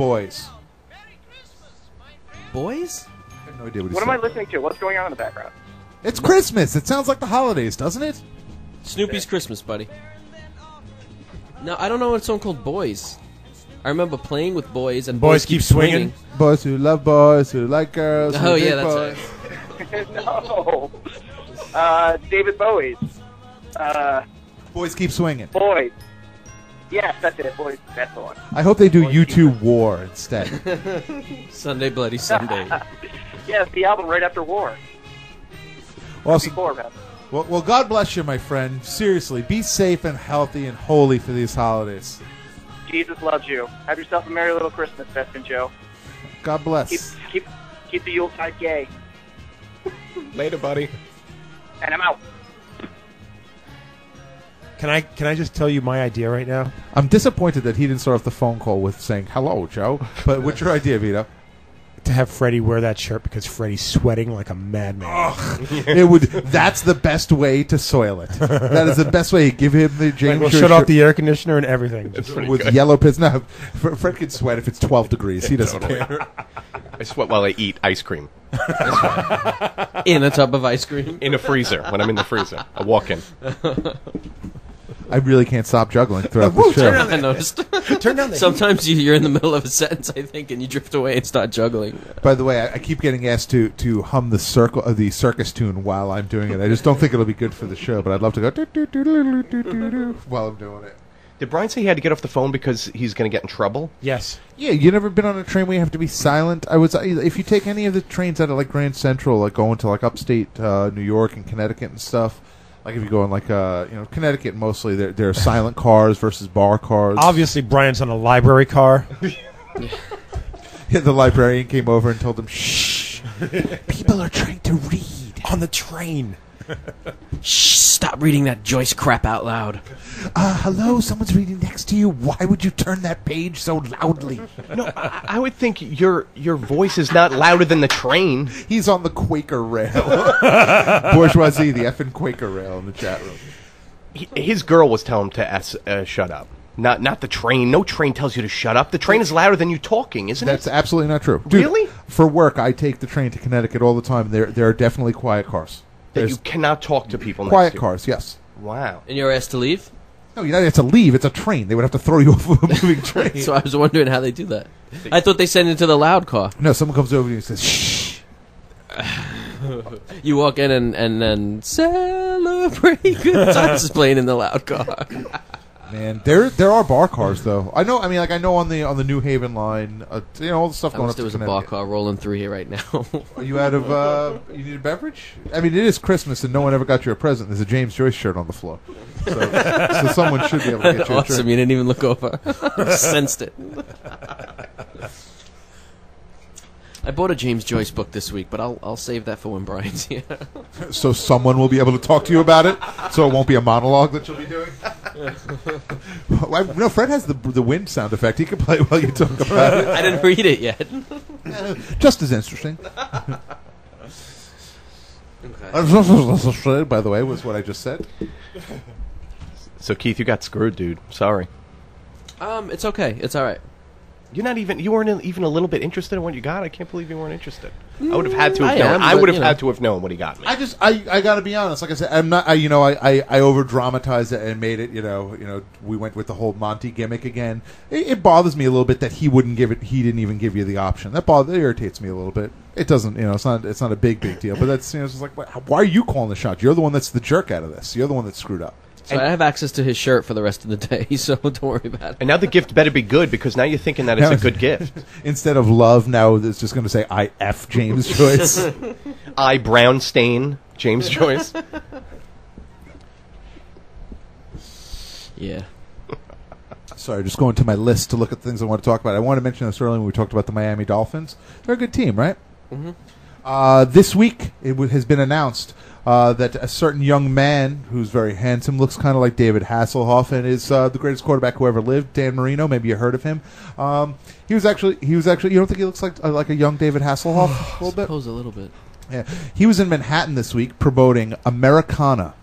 Boys. Boys? I have no idea what he What said. am I listening to? What's going on in the background? It's Christmas. It sounds like the holidays, doesn't it? Snoopy's Christmas, buddy. No, I don't know a song called Boys. I remember playing with boys and Boys Keep Swinging. Boys who love boys, who like girls. Oh, who yeah, dig that's boys. No. David Bowie's. Boys Keep Swinging. Boys. Yes, that's it. Boys. That's the one. I hope they do Boys U2 War instead. Sunday Bloody Sunday. Yes, the album right after war. Awesome. Before, man. Well, God bless you, my friend. Seriously, be safe and healthy and holy for these holidays. Jesus loves you. Have yourself a merry little Christmas, Beth and Joe. God bless. Keep the Yuletide gay. Later, buddy. And I'm out. Can I just tell you my idea right now? I'm disappointed that he didn't start off the phone call with saying, hello, Joe. But what's your idea, Vito? To have Freddie wear that shirt because Freddie's sweating like a madman. That's the best way to soil it. That is the best way. Give him the James We'll Joyce shut off shirt the air conditioner and everything. with good. yellow pits. No, Fred can sweat if it's 12 degrees. He doesn't care. I sweat while I eat ice cream. In a tub of ice cream. In a freezer. When I'm in the freezer. I walk in. I really can't stop juggling throughout the show. I noticed. Turn down the Sometimes you're in the middle of a sentence, I think, and you drift away and start juggling. By the way, I keep getting asked to hum the circus tune while I'm doing it. I just don't think it'll be good for the show, but I'd love to go do while I'm doing it. Did Brian say he had to get off the phone because he's going to get in trouble? Yes. Yeah, you never been on a train where you have to be silent? If you take any of the trains out of like Grand Central, like going to like upstate New York and Connecticut and stuff. Like if you go in like Connecticut, mostly there are silent cars versus bar cars. Obviously, Brian's on a library car. Yeah, the librarian came over and told him, "Shh, people are trying to read On the train. Shh, stop reading that Joyce crap out loud. Hello, someone's reading next to you. Why would you turn that page so loudly?" No, I would think your voice is not louder than the train. He's on the Quaker rail. Bourgeoisie, the effing Quaker rail in the chat room. His girl was telling him to shut up. Not the train. No train tells you to shut up. The train is louder than you talking, isn't That's it? absolutely not true. Dude, Really? For work, I take the train to Connecticut all the time. There are definitely quiet cars. That There's you cannot talk to people next quiet to you. cars, yes. Wow. And you're asked to leave? No, you don't have to leave. It's a train. They would have to throw you off of a moving train. So I was wondering how they do that. I thought they sent it to the loud car. No, someone comes over to you and says, "Shh." You walk in and then celebrate good times is playing in the loud car. Man, there are bar cars though. I know on the New Haven line, all the stuff I going wish up there to was a bar Connecticut. car rolling through here right now. Are you out of you need a beverage? I mean, it is Christmas and no one ever got you a present. There's a James Joyce shirt on the floor. So someone should be able to get you a Awesome, drink. you didn't even look over. Sensed it. I bought a James Joyce book this week, but I'll save that for when Brian's here. So someone will be able to talk to you about it. So it won't be a monologue that you'll be doing. No, Fred has the wind sound effect. He can play while you talk about it. I didn't read it yet. Just as interesting. Okay. By the way, was what I just said. So Keith, you got screwed, dude. Sorry. It's okay. It's all right. You weren't even a little bit interested in what you got. I can't believe you weren't interested. I would have had to have I known. am, I but, would have you know. had to have known what he got me. I got to be honest. Like I said, I'm not. I over dramatized it and made it. We went with the whole Monty gimmick again. It bothers me a little bit that he wouldn't give it. He didn't even give you the option. That irritates me a little bit. It doesn't. It's not a big deal. But that's it's just like, why are you calling the shots? You're the one that's the jerk out of this. You're the one that's screwed up. So I have access to his shirt for the rest of the day, so don't worry about it. And now the gift better be good because now you're thinking that it's a good gift. Instead of love, now it's just going to say I F James Joyce. I brown stain James Joyce. Yeah. Sorry, just going to my list to look at things I want to talk about. I wanted to mention this earlier when we talked about the Miami Dolphins. They're a good team, right? Mm-hmm. This week, it has been announced that a certain young man who's very handsome, looks kind of like David Hasselhoff, and is the greatest quarterback who ever lived, Dan Marino. Maybe you heard of him. He was actually. You don't think he looks like a young David Hasselhoff a little bit? Suppose a little bit. Yeah, he was in Manhattan this week promoting Americana.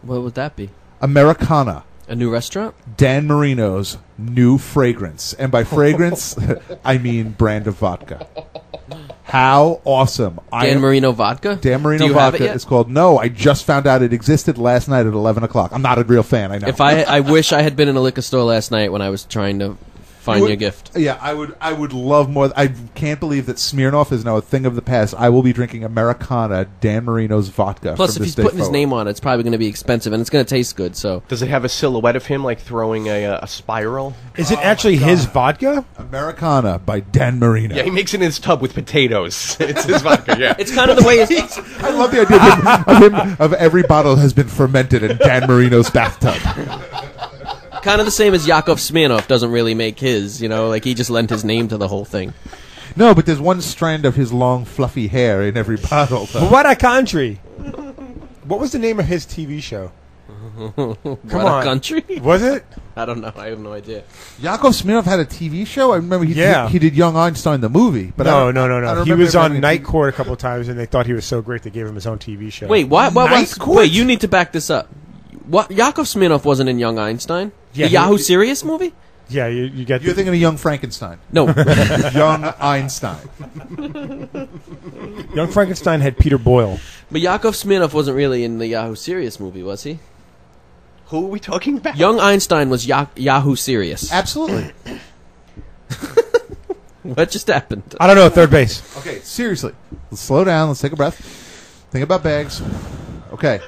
What would that be? Americana. A new restaurant? Dan Marino's new fragrance. And by fragrance, I mean brand of vodka. How awesome. Dan Marino vodka? Dan Marino Do you have it vodka yet? is called... No, I just found out it existed last night at 11 o'clock. I'm not a real fan, I know. If I wish I had been in a liquor store last night when I was trying to find you a gift. Yeah, I would love more. I can't believe that Smirnoff is now a thing of the past. I will be drinking Americana, Dan Marino's vodka. Plus, from if this he's day putting his forward. name on it, it's probably going to be expensive, and it's going to taste good. So, Does it have a silhouette of him like throwing a spiral? Is it actually his vodka? Americana by Dan Marino. Yeah, he makes it in his tub with potatoes. It's his vodka. Yeah, it's kind of the way it's... I love the idea of every bottle has been fermented in Dan Marino's bathtub. kind of the same as Yakov Smirnoff doesn't really make his, like he just lent his name to the whole thing. No, but there's one strand of his long, fluffy hair in every bottle. Though. What a country! What was the name of his TV show? Come Come on. Country? Was it? I don't know. I have no idea. Yakov Smirnoff had a TV show. I remember he Yeah. did Young Einstein the movie. But I No. don't He remember was him on having a Night TV Court a couple of times, and they thought he was so great they gave him his own TV show. Wait, what? Night Court? Wait, you need to back this up. What? Yakov Smirnoff wasn't in Young Einstein? Yeah, the Yahoo Serious movie? Yeah, you get. You're thinking of Young Frankenstein. No. Young Einstein. Young Frankenstein had Peter Boyle. But Yakov Smirnoff wasn't really in the Yahoo Serious movie, was he? who are we talking about? Young Einstein was Yahoo Serious. Absolutely. What just happened? I don't know. Third base. Okay, seriously. Let's slow down. Let's take a breath. Think about bags. Okay.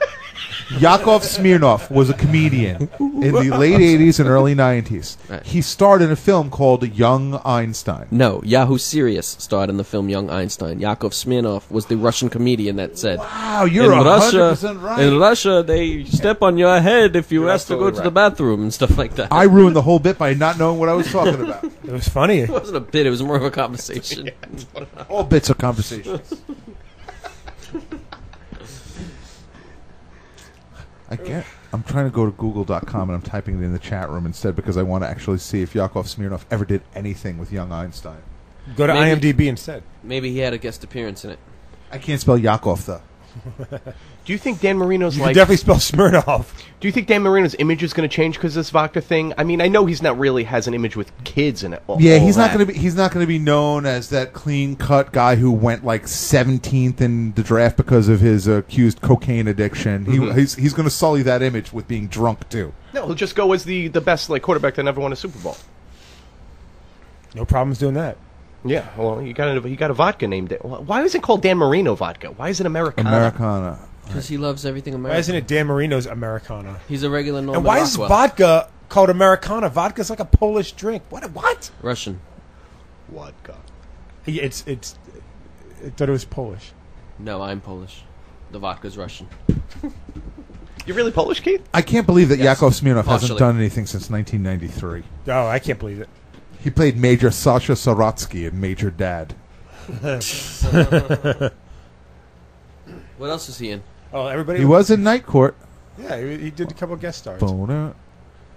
Yakov Smirnoff was a comedian in the late 80s and early 90s. Right. He starred in a film called Young Einstein. No, Yahoo Serious starred in the film Young Einstein. Yakov Smirnoff was the Russian comedian that said, Wow, you're in 100% right. In Russia, they step on your head if you ask to go absolutely to the right. bathroom and stuff like that. I ruined the whole bit by not knowing what I was talking about. It was funny. It wasn't a bit, it was more of a conversation. All bits are conversations. I'm trying to go to google.com and I'm typing it in the chat room instead because I want to actually see if Yakov Smirnoff ever did anything with Young Einstein. Go to Maybe- IMDb instead. Maybe he had a guest appearance in it. I can't spell Yakov, though. Do you think Dan Marino's You like? can definitely spell Smirnoff. Do you think Dan Marino's image is going to change because this vodka thing? I mean, I know he's not really has an image with kids in it. Yeah, he's not going to be. He's not going to be known as that clean-cut guy who went like 17th in the draft because of his accused cocaine addiction. He's going to sully that image with being drunk too. No, he'll just go as the best quarterback that never won a Super Bowl. No problems doing that. Yeah, well, you got a vodka named it. Why is it called Dan Marino vodka? Why is it Americana? Americana. Because he loves everything Why American. isn't it Dan Marino's Americana? He's a regular Norman And why is Rockwell. vodka called Americana? Vodka's like a Polish drink. What? Russian. Vodka. It's. I thought it was Polish. No, I'm Polish. The vodka's Russian. You really Polish, Keith? I can't believe that Yes. Yakov Smirnoff hasn't Partially. done anything since 1993. Oh, I can't believe it. He played Major Sasha Sorotsky in Major Dad. What else is he in? Oh, everybody. He was in Night Court. Yeah, he did a couple guest stars. Boner.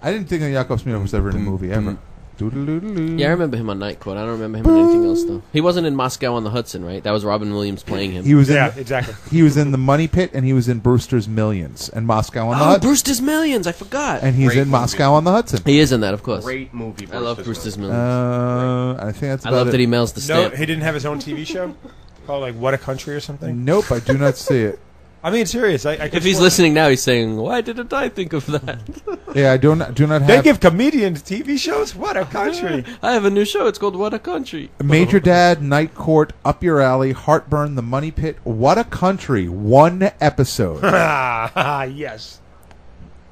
I didn't think that Yakov Smirnoff was ever in a movie ever. Doodle-doodle-doo. Yeah, I remember him on Night Court. I don't remember him in anything else, though. He wasn't in Moscow on the Hudson, right? That was Robin Williams playing him. He was Yeah, in. exactly. He was in the Money Pit, and he was in Brewster's Millions, and Moscow on the Hudson. Brewster's Millions! I forgot. And he's Great in movie. Moscow on the Hudson. He is in that, of course. Great movie. I love Brewster's Millions. I think that's I about love it. that he mails the No, stamp. he didn't have his own TV show called like What a Country or something. Nope, I do not see it. I mean, serious. I If he's listening now, he's saying, "Why didn't I think of that?" Yeah, I do not they have. give comedians TV shows. What a country! I have a new show. It's called What a Country. Major Dad, Night Court, Up Your Alley, Heartburn, The Money Pit, What a Country. One episode. Yes.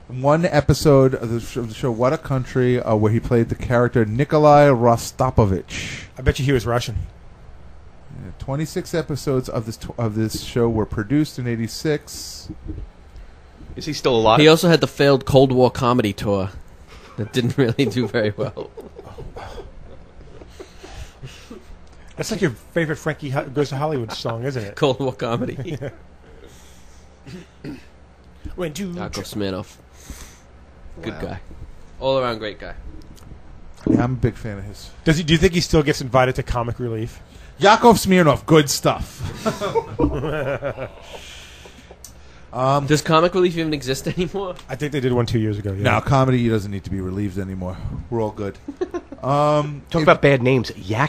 One episode of the show What a Country, where he played the character Nikolai Rostopovich. I bet you he was Russian. 26 episodes of this show were produced in '86. Is he still alive? He also had the failed Cold War comedy tour that didn't really do very well. That's like your favorite Frankie Goes to Hollywood song, isn't it? Cold War comedy. When do Yakov Smirnoff. Good Wow. guy. All around great guy. Yeah, I'm a big fan of his. do you think he still gets invited to Comic Relief? Yakov Smirnoff, good stuff. Does comic relief even exist anymore? I think they did one 2 years ago. Yeah. Now, comedy doesn't need to be relieved anymore. We're all good. Talk about bad names. Yak